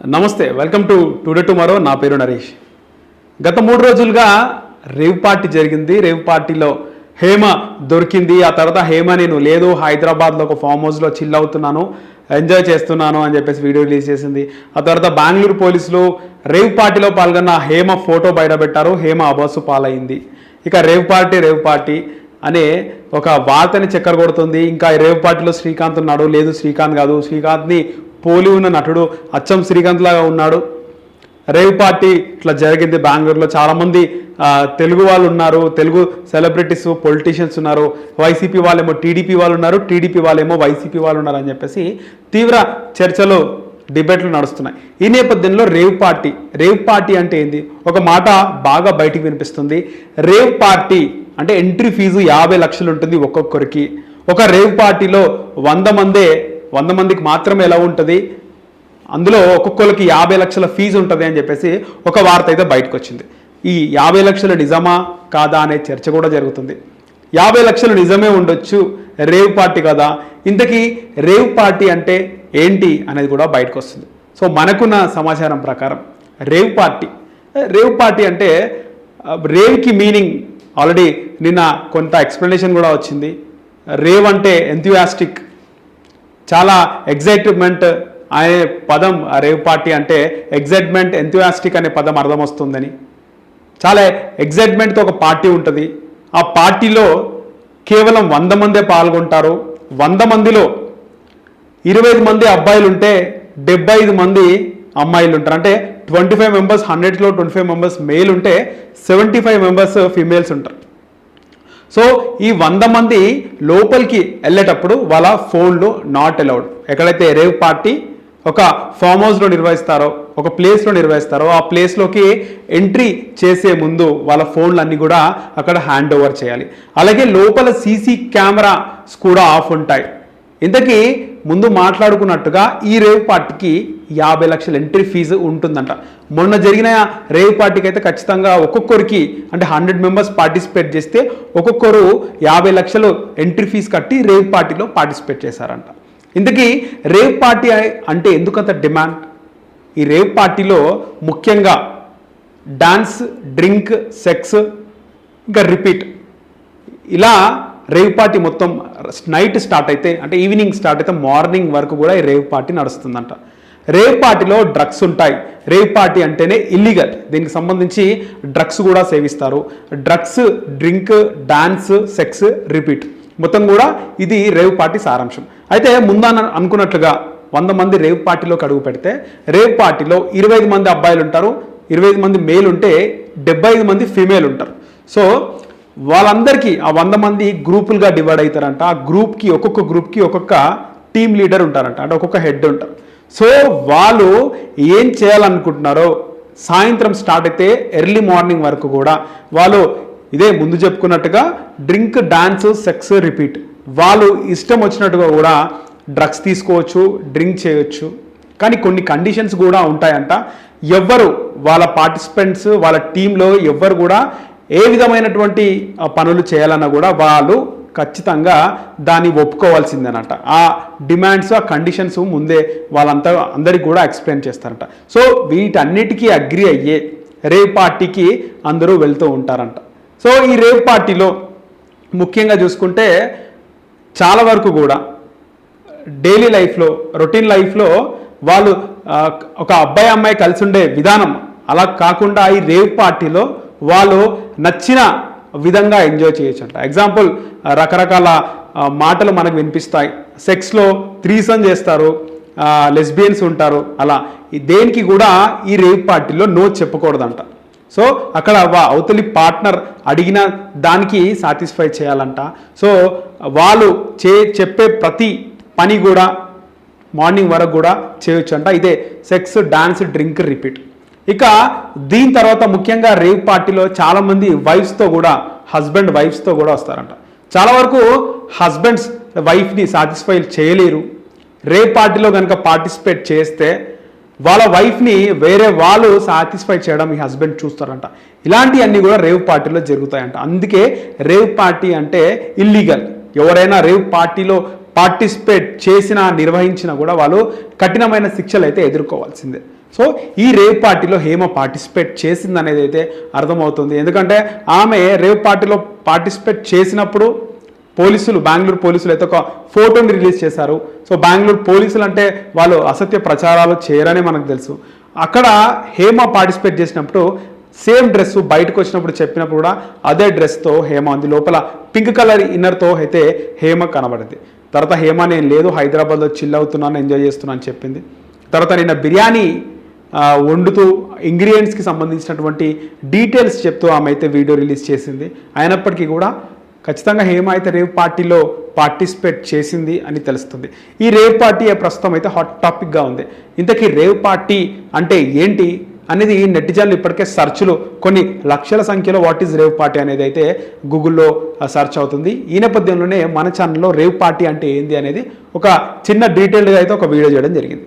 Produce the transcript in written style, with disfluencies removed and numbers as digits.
నమస్తే, welcome to today tomorrow. నా పేరు నరేష్. గత 3 రోజులుగా రేవ్ పార్టీ జరిగింది. రేవ్ పార్టీలో హేమ దొరికింది. ఆ తర్వాత హేమ నేను లేదు హైదరాబాద్లో ఒక ఫామ్ హౌస్లో చిల్ అవుతున్నాను, ఎంజాయ్ చేస్తున్నాను అని చెప్పేసి వీడియో రిలీజ్ చేసింది. ఆ తర్వాత బెంగళూరు పోలీసులు రేవ్ పార్టీలో పాల్గొన్న హేమ ఫోటో బయటపెట్టారు. హేమ అబాసు పాలైంది. ఇక రేవ్ పార్టీ అనే ఒక వార్తని చక్కర కొడుతుంది. ఇంకా రేవ్ పార్టీలో శ్రీకాంత్ ఉన్నాడు, లేదు శ్రీకాంత్ కాదు, శ్రీకాంత్ని పోలి ఉన్న నటుడు అచ్చం శ్రీకాంత్ లాగా ఉన్నాడు. రేవ్ పార్టీ ఇట్లా జరిగింది బెంగళూరులో. చాలామంది తెలుగు వాళ్ళు ఉన్నారు, తెలుగు సెలబ్రిటీస్, పొలిటీషియన్స్ ఉన్నారు. వైసీపీ వాళ్ళేమో టీడీపీ వాళ్ళు ఉన్నారు, టీడీపీ వాళ్ళేమో వైసీపీ వాళ్ళు ఉన్నారు అని చెప్పేసి తీవ్ర చర్చలు, డిబేట్లు నడుస్తున్నాయి. ఈ నేపథ్యంలో రేవ్ పార్టీ అంటే ఏంది? ఒక మాట బాగా బయటికి వినిపిస్తుంది. రేవ్ పార్టీ అంటే ఎంట్రీ ఫీజు 50 లక్షలు ఉంటుంది ఒక్కొక్కరికి. ఒక రేవ్ పార్టీలో 100 మందికి మాత్రమే ఎలా ఉంటుంది, అందులో ఒక్కొక్కరికి 50 లక్షల ఫీజు ఉంటుంది అని చెప్పేసి ఒక వార్త అయితే బయటకు వచ్చింది. ఈ 50 లక్షలు నిజమా కాదా అనే చర్చ కూడా జరుగుతుంది. 50 లక్షలు నిజమే ఉండొచ్చు, రేవ్ పార్టీ కదా. ఇంతకీ రేవ్ పార్టీ అంటే ఏంటి అనేది కూడా బయటకు వస్తుంది. సో మనకున్న సమాచారం ప్రకారం రేవ్ పార్టీ అంటే రేవ్కి మీనింగ్ ఆల్రెడీ నిన్న కొంత ఎక్స్ప్లెనేషన్ కూడా వచ్చింది. రేవ్ అంటే ఎంథ్యూయాస్టిక్, చాలా ఎగ్జైట్మెంట్ అనే పదం. రేవ్ పార్టీ అంటే ఎగ్జైట్మెంట్, ఎంథ్యూయాస్టిక్ అనే పదం అర్థం వస్తుందని. చాలా ఎగ్జైట్మెంట్తో ఒక పార్టీ ఉంటుంది. ఆ పార్టీలో కేవలం 100 మందే పాల్గొంటారు. 100 మందిలో 25 మంది అబ్బాయిలు ఉంటే 75 మంది అమ్మాయిలు ఉంటారు. అంటే 25 మెంబర్స్, 100లో 25 మెంబర్స్ మేల్ ఉంటే 75 మెంబర్స్ ఫీమేల్స్ ఉంటారు. సో ఈ 100 మంది లోపలికి వెళ్ళేటప్పుడు వాళ్ళ ఫోన్లు నాట్ అలౌడ్. ఎక్కడైతే రేవ్ పార్టీ ఒక ఫామ్ హౌస్లో నిర్వహిస్తారో, ఒక ప్లేస్లో నిర్వహిస్తారో, ఆ ప్లేస్లోకి ఎంట్రీ చేసే ముందు వాళ్ళ ఫోన్లు అన్నీ కూడా అక్కడ హ్యాండ్ ఓవర్ చేయాలి. అలాగే లోపల సీసీ కెమెరాస్ కూడా ఆఫ్ ఉంటాయి. ఇంతకీ ముందు మాట్లాడుకున్నట్టుగా ఈ రేవ్ పార్టీకి 50 లక్షల ఎంట్రీ ఫీజు ఉంటుందంట. మొన్న జరిగిన రేవ్ పార్టీకి అయితే ఖచ్చితంగా ఒక్కొక్కరికి అంటే 100 మెంబర్స్ పార్టిసిపేట్ చేస్తే ఒక్కొక్కరు 50 లక్షలు ఎంట్రీ ఫీజు కట్టి రేవ్ పార్టీలో పార్టిసిపేట్ చేశారంట. ఇంతకీ రేవ్ పార్టీ అంటే ఎందుకంత డిమాండ్? ఈ రేవ్ పార్టీలో ముఖ్యంగా డాన్స్, డ్రింక్, సెక్స్, ఇంకా రిపీట్, ఇలా రేవ్ పార్టీ మొత్తం నైట్ స్టార్ట్ అయితే, అంటే ఈవినింగ్ స్టార్ట్ అయితే మార్నింగ్ వరకు కూడా ఈ రేవ్ పార్టీ నడుస్తుందంట. రేవ్ పార్టీలో డ్రగ్స్ ఉంటాయి. రేవ్ పార్టీ అంటేనే ఇల్లీగల్. దీనికి సంబంధించి డ్రగ్స్ కూడా సేవిస్తారు. Drugs, drink, dance, sex, repeat మొత్తం కూడా ఇది రేవ్ పార్టీ సారాంశం. అయితే ముందు అనుకున్నట్లుగా 100 మంది రేవ్ పార్టీలోకి అడుగు పెడితే రేవ్ పార్టీలో 25 మంది అబ్బాయిలు ఉంటారు, 25 మంది మేల్ ఉంటే 75 మంది ఫీమేల్ ఉంటారు. సో వాళ్ళందరికీ ఆ 100 మంది గ్రూపులుగా డివైడ్ అవుతారంట. ఆ ఒక్కొక్క గ్రూప్కి ఒక్కొక్క టీమ్ లీడర్ ఉంటారంట, అంటే ఒక్కొక్క హెడ్ ఉంటారు. సో వాళ్ళు ఏం చేయాలనుకుంటున్నారో సాయంత్రం స్టార్ట్ అయితే ఎర్లీ మార్నింగ్ వరకు కూడా వాళ్ళు ఇదే ముందు చెప్పుకున్నట్టుగా డ్రింక్, డాన్స్, సెక్స్, రిపీట్, వాళ్ళు ఇష్టం వచ్చినట్టుగా కూడా డ్రగ్స్ తీసుకోవచ్చు, డ్రింక్ చేయొచ్చు. కానీ కొన్ని కండిషన్స్ కూడా ఉంటాయంట. వాళ్ళ పార్టిసిపెంట్స్, వాళ్ళ టీంలో ఎవ్వరు కూడా ఏ విధమైనటువంటి పనులు చేయాలన్నా కూడా వాళ్ళు ఖచ్చితంగా దాన్ని ఒప్పుకోవాల్సిందేనట. ఆ డిమాండ్స్, ఆ కండిషన్స్ ముందే అందరికి కూడా ఎక్స్ప్లెయిన్ చేస్తారంట. సో వీటన్నిటికీ అగ్రి అయ్యే రేవ్ పార్టీకి అందరూ వెళ్తూ ఉంటారంట. సో ఈ రేవ్ పార్టీలో ముఖ్యంగా చూసుకుంటే చాలా వరకు కూడా డైలీ లైఫ్లో, రొటీన్ లైఫ్లో వాళ్ళు ఒక అబ్బాయి అమ్మాయి కలిసి ఉండే విధానం అలా కాకుండా ఈ రేవ్ పార్టీలో వాళ్ళు నచ్చిన విధంగా ఎంజాయ్ చేయొచ్చు అంట. ఎగ్జాంపుల్, రకరకాల మాటలు మనకు వినిపిస్తాయి. సెక్స్లో త్రీసన్ చేస్తారు, లెస్బియన్స్ ఉంటారు. అలా దేనికి కూడా ఈ రేవ్ పార్టీలో నో చెప్పకూడదంట. సో అక్కడ అవతలి పార్ట్నర్ అడిగిన దానికి సాటిస్ఫై చేయాలంట. సో వాళ్ళు చెప్పే ప్రతి పని కూడా మార్నింగ్ వరకు కూడా చేయొచ్చు అంట. ఇదే సెక్స్, డాన్స్, డ్రింక్, రిపీట్. ఇక దీని తర్వాత ముఖ్యంగా రేవ్ పార్టీలో చాలామంది హస్బెండ్ వైఫ్స్తో కూడా వస్తారంట. చాలా వరకు హస్బెండ్స్ వైఫ్ని సాటిస్ఫై చేయలేరు. రేవ్ పార్టీలో కనుక పార్టిసిపేట్ చేస్తే వాళ్ళ వైఫ్ని వేరే వాళ్ళు సాటిస్ఫై చేయడం ఈ హస్బెండ్ చూస్తారంట. ఇలాంటివన్నీ కూడా రేవ్ పార్టీలో జరుగుతాయంట. అందుకే రేవ్ పార్టీ అంటే ఇల్లీగల్. ఎవరైనా రేవ్ పార్టీలో పార్టిసిపేట్ చేసినా నిర్వహించినా కూడా వాళ్ళు కఠినమైన శిక్షలు అయితే ఎదుర్కోవాల్సిందే. సో ఈ రేవ్ పార్టీలో హేమ పార్టిసిపేట్ చేసింది అనేది అయితే అర్థమవుతుంది. ఎందుకంటే ఆమె రేవ్ పార్టీలో పార్టిసిపేట్ చేసినప్పుడు బెంగళూరు పోలీసులు అయితే ఒక ఫోటోని రిలీజ్ చేశారు. సో బెంగళూరు పోలీసులు అంటే వాళ్ళు అసత్య ప్రచారాలు చేయరని మనకు తెలుసు. అక్కడ హేమ పార్టిసిపేట్ చేసినప్పుడు సేమ్ డ్రెస్ బయటకు వచ్చినప్పుడు చెప్పినప్పుడు కూడా అదే డ్రెస్తో హేమ ఉంది. లోపల పింక్ కలర్ ఇన్నర్తో అయితే హేమ కనబడింది. తర్వాత హేమ నేను లేదు, హైదరాబాద్లో చిల్ అవుతున్నాను, ఎంజాయ్ చేస్తున్నాను అని చెప్పింది. తర్వాత నిన్న బిర్యానీ వండుతూ ఇంగ్రీడియంట్స్కి సంబంధించినటువంటి డీటెయిల్స్ చెప్తూ ఆమె అయితే వీడియో రిలీజ్ చేసింది. అయినప్పటికీ కూడా ఖచ్చితంగా హేమ అయితే రేవ్ పార్టీలో పార్టిసిపేట్ చేసింది అని తెలుస్తుంది. ఈ రేవ్ పార్టీ ప్రస్తుతం అయితే హాట్ టాపిక్గా ఉంది. ఇంతకీ రేవ్ పార్టీ అంటే ఏంటి అనేది నెటిజన్లు ఇప్పటికే సెర్చ్లు కొన్ని లక్షల సంఖ్యలో వాట్ ఈజ్ రేవ్ పార్టీ అనేది అయితే గూగుల్లో సెర్చ్ అవుతుంది. ఈ నేపథ్యంలోనే మన ఛానల్లో రేవ్ పార్టీ అంటే ఏంది అనేది ఒక చిన్న డీటెయిల్గా అయితే ఒక వీడియో చేయడం జరిగింది.